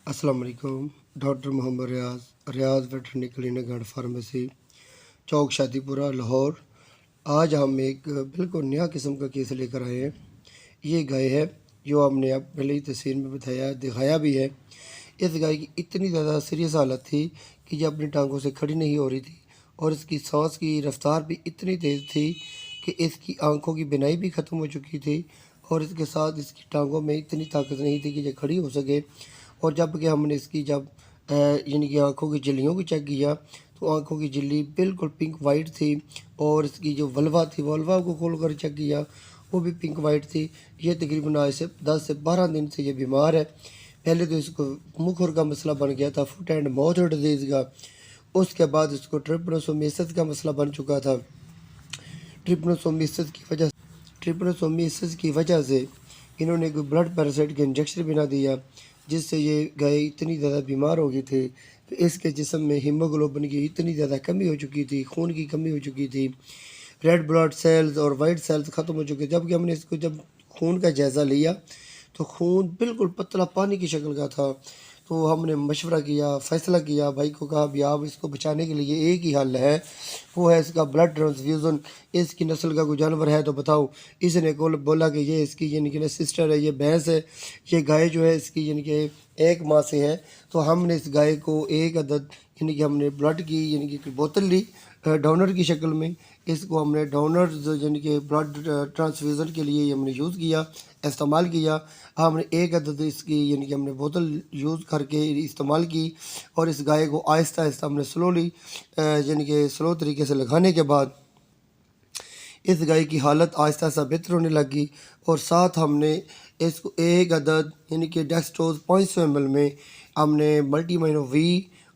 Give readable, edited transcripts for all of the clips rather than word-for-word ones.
अस्सलाम वालेकुम। Doctor Mohammad Riaz veterinary clinic and pharmacy, चौक शादीपुरा, लाहौर। आज हम एक बिल्कुल नया किस्म का केस लेकर आए हैं। ये गाय है जो हमने अब पहले ही तस्वीर में बताया, दिखाया भी है। इस गाय की इतनी ज़्यादा सीरियस हालत थी कि ये अपनी टांगों से खड़ी नहीं हो रही थी और इसकी सांस की रफ्तार भी इतनी तेज़ थी कि इसकी आंखों की बिनाई भी ख़त्म हो चुकी थी और इसके साथ इसकी टांगों में इतनी ताकत नहीं थी कि ये खड़ी हो सके। और जब कि हमने इसकी यानी कि आँखों की झिल्लियों को चेक किया तो आँखों की झिल्ली बिल्कुल पिंक वाइट थी और इसकी जो वल्वा थी, वल्वा को खोल कर चेक किया, वो भी पिंक वाइट थी। ये तकरीबन आज से 10 से 12 दिन से ये बीमार है। पहले तो इसको मुँह खुर का मसला बन गया था, फुट एंड माउथ डिजीज़ का। उसके बाद इसको ट्रिपनोसोमियासिस का मसला बन चुका था। ट्रिपनोसोमियासिस की वजह से इन्होंने कोई ब्लड पैरासाइट का इंजेक्शन भी ना दिया, जिससे ये गाय इतनी ज़्यादा बीमार हो गई थी तो इसके जिस्म में हीमोग्लोबिन की इतनी ज़्यादा कमी हो चुकी थी, खून की कमी हो चुकी थी, रेड ब्लड सेल्स और वाइट सेल्स ख़त्म हो चुके। जबकि हमने इसको जब खून का जायज़ा लिया तो खून बिल्कुल पतला पानी की शक्ल का था। तो हमने मशवरा किया, फ़ैसला किया, भाई को कहा भी आप इसको बचाने के लिए एक ही हल है, वो है इसका ब्लड ट्रांसफ्यूज़न। इसकी नस्ल का कोई जानवर है तो बताओ। इसने बोला कि ये इसकी यानी कि सिस्टर है, ये भैंस है, ये गाय जो है इसकी यानी कि 1 माह से है। तो हमने इस गाय को एक अदद यानी कि हमने ब्लड की यानी कि बोतल ली डोनर की शक्ल में। इसको हमने डोनर यानी कि ब्लड ट्रांसफ्यूज़न के लिए हमने यूज़ किया, इस्तेमाल किया। हमने एक अदद इसकी यानी कि हमने बोतल यूज़ करके इस्तेमाल की और इस गाय को आहिस्ता आहिस्ता हमने स्लोली यानी कि स्लो तरीके से लगाने के बाद इस गाय की हालत आहिस्ता आहिस्ता बेहतर होने लगी। और साथ हमने इसको एक अदद यानी कि डेक्सट्रोज 500 ml में हमने मल्टीमाइनो वी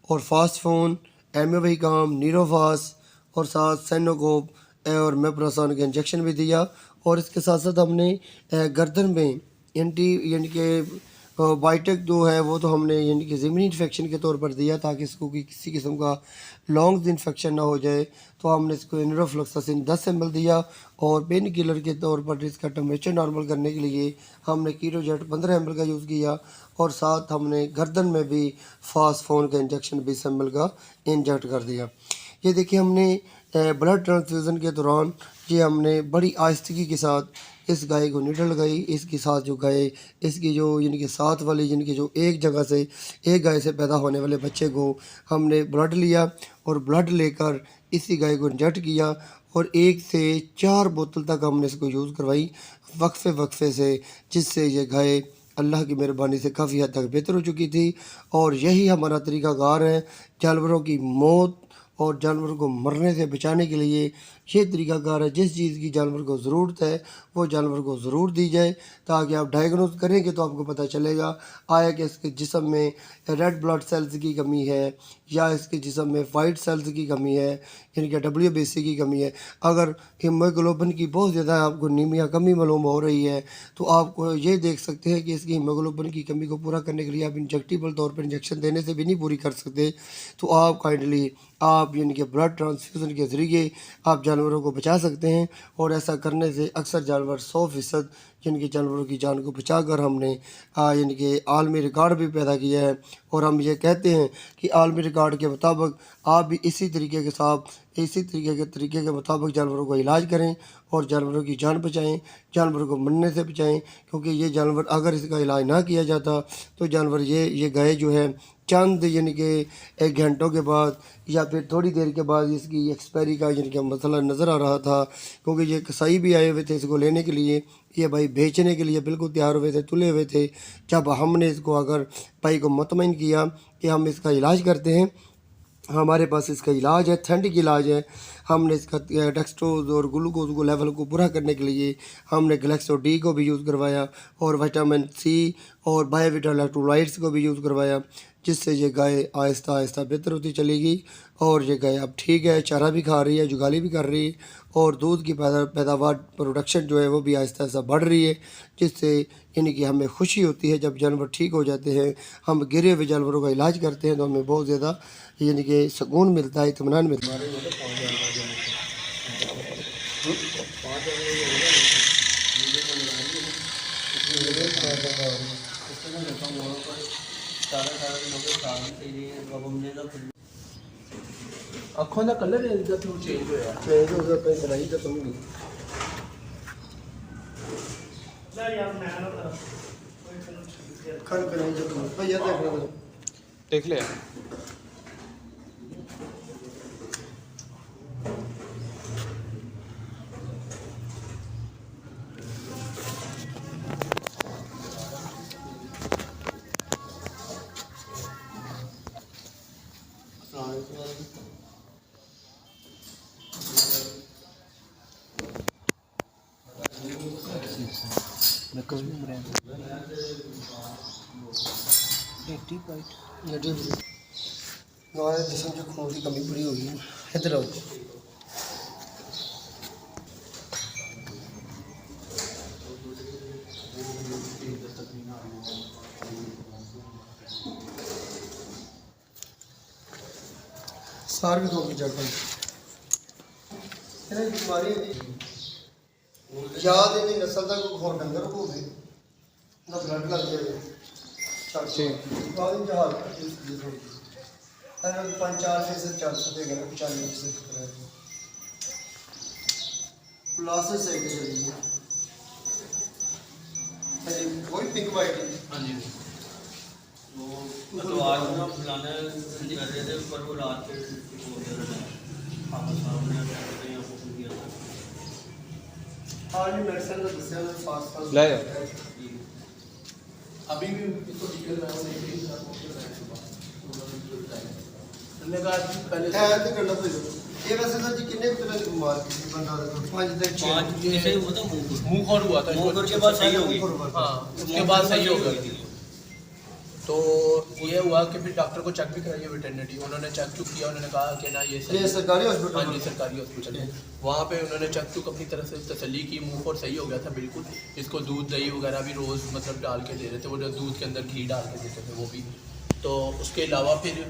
और फास्टफोन, एमिविगाम, नीरोफास और साथ सेनोकोप और मेप्रोसान का इंजेक्शन भी दिया। और इसके साथ साथ हमने गर्दन में एंटी यानी कि बायोटेक जो है वो तो हमने यानी कि ज़मीनी इन्फेक्शन के तौर पर दिया ताकि इसको किसी किस्म का लॉन्ग्स इन्फेक्शन ना हो जाए। तो हमने इसको इनरोफ्लोक्सासिन 10 ml दिया और पेन किलर के तौर पर इसका टेम्परेचर नॉर्मल करने के लिए हमने कीरोजेट 15 ml का यूज़ किया। और साथ हमने गर्दन में भी फास्टफोन का इंजेक्शन 20 ml का इंजेक्ट कर दिया। ये देखिए हमने ब्लड ट्रांसफ्यूज़न के दौरान ये हमने बड़ी आहिस्तगी के साथ इस गाय को नीडल लगाई। इसके साथ जो गाय इसकी जो यानी कि साथ वाली यानी कि जो एक जगह से एक गाय से पैदा होने वाले बच्चे को हमने ब्लड लिया और ब्लड लेकर इसी गाय को इंजेक्ट किया और 1 से 4 बोतल तक हमने इसको यूज़ करवाई वक्फे से, जिससे ये गाय अल्लाह की मेहरबानी से काफ़ी हद तक बेहतर हो चुकी थी। और यही हमारा तरीक़ाकार है जानवरों की मौत और जानवर को मरने से बचाने के लिए। ये तरीक़ाकार है, जिस चीज़ की जानवर को ज़रूरत है वो जानवर को ज़रूर दी जाए ताकि आप डायग्नोज करेंगे तो आपको पता चलेगा आया कि इसके जिस्म में रेड ब्लड सेल्स की कमी है या इसके जिस्म में वाइट सेल्स की कमी है यानी कि WBC की कमी है। अगर हीमोग्लोबिन की बहुत ज़्यादा आपको नीमिया कमी मालूम हो रही है तो आप ये देख सकते हैं कि इसकी हीमोग्लोबिन की कमी को पूरा करने के लिए आप इंजेक्टेबल तौर पर इंजेक्शन देने से भी नहीं पूरी कर सकते। तो आप काइंडली आप यानी कि ब्लड ट्रांसफ्यूज़न के ज़रिए आप जानवरों को बचा सकते हैं। और ऐसा करने से अक्सर जानवर 100% यानी कि जानवरों की जान को बचाकर हमने यानी कि आलमी रिकॉर्ड भी पैदा किया है। और हम ये कहते हैं कि आलमी रिकॉर्ड के मुताबिक आप भी इसी तरीके के मुताबिक जानवरों को इलाज करें और जानवरों की जान बचाएं, जानवरों को मरने से बचाएं। क्योंकि ये जानवर अगर इसका इलाज ना किया जाता तो जानवर ये गाय जो है चंद यानी कि 1 घंटों के बाद या फिर थोड़ी देर के बाद इसकी एक्सपायरी का यानी कि मसला नज़र आ रहा था। क्योंकि ये कसाई भी आए हुए थे इसको लेने के लिए, ये भाई बेचने के लिए बिल्कुल तैयार हुए थे, तुले हुए थे। जब हमने इसको अगर भाई को मुतमईन किया कि हम इसका इलाज करते हैं, हमारे पास इसका इलाज है, ऑथेंटिक इलाज है, हमने इसका डेक्सट्रोज और ग्लूकोज को लेवल को पूरा करने के लिए हमने ग्लैक्सो डी को भी यूज़ करवाया और विटामिन सी और बायोविटा इलेक्ट्रोलाइट्स को भी यूज़ करवाया, जिससे ये गाय आहिस्ता आहिस्ता बेहतर होती चलेगी। और ये गाय अब ठीक है, चारा भी खा रही है, जुगाली भी कर रही है और दूध की पैदावार प्रोडक्शन जो है वो भी आहिस्ता आहिस्ता बढ़ रही है, जिससे यानी कि हमें खुशी होती है जब जानवर ठीक हो जाते हैं। हम गिरे हुए जानवरों का इलाज करते हैं तो हमें बहुत ज़्यादा यानी कि सुकून मिलता है, इत्मीनान मिलता है। ਅੱਖਾਂ ਦਾ ਕਲਰ ਇਹਦਾ ਥੋੜਾ ਚੇਂਜ ਹੋਇਆ ਚੇਂਜ ਹੋ ਗਿਆ ਕਈ ਬਣਾਈ ਤਾਂ ਤੁਮ ਨਹੀਂ ਖਣ ਬਣਾਈ ਤਾਂ ਤੁਮ ਭਈਆ ਦੇਖ ਲਓ देख लिया हमारे जिसम की खून की कमी पूरी होगी इधर आओ सार भी होगी जगह बीमारी याद इन्नी नस्ल का कोई होर डंगर हो ना ब्लड लग जाए जहाज 5-4% 400 दे गए 95% प्लस सही के चलिए वही पिंक वाइट है हाँ जी तो आज ना फलाना कर रहे थे पर वो रात के सामने किया था आज भी मेडिसिन का दसिया मैं फास्ट फास्ट ले अभी भी इसको डिटेल में हमने कहा कि पहले है तो करना पड़ेगा ये वैसे सर जी कितने तरह की बीमार किसी बंदा का 5 दिन 6 पाँच जैसे वो तो मुंह खोर हुआ था मुंह खोर के बाद सही होगी हाँ उसके बाद सही हो गई तो ये हुआ कि फिर डॉक्टर को चेक भी कराइए वेटरनरी उन्होंने चेक चुक किया उन्होंने कहा कि ना ये ये सरकारी हॉस्पिटल हाँ जी सरकारी हॉस्पिटल है वहाँ पे उन्होंने चेक चुक अपनी तरफ से तसल्ली की मुंह और सही हो गया था बिल्कुल इसको दूध दही वगैरह भी रोज़ मतलब डाल के दे रहे थे वो जो दूध के अंदर घी डाल के देते थे वो भी तो उसके अलावा फिर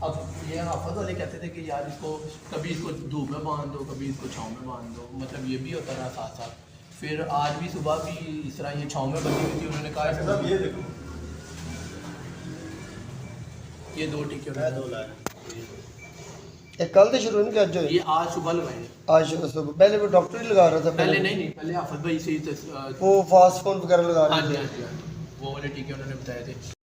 अब ये हाफत वाले कहते थे कि यार इसको कभी इसको धूप में बांध दो कभी इसको छाँव में बांध दो मतलब ये भी होता रहा साथ साथ फिर आज भी सुबह भी इस तरह ये छाँव में बंधी हुई थी उन्होंने कहा ये देखो ये 2 टीके ये कल से शुरू नहीं कर जो ये आज सुबह लगाए आज सुबह पहले वो डॉक्टर ही लगा रहा था पहले नहीं पहले आफत भाई से ही वो फास्ट फोन वगैरह लगा हाँ रहे जी थे हाँ जी वो वाले टीके उन्होंने बताए थे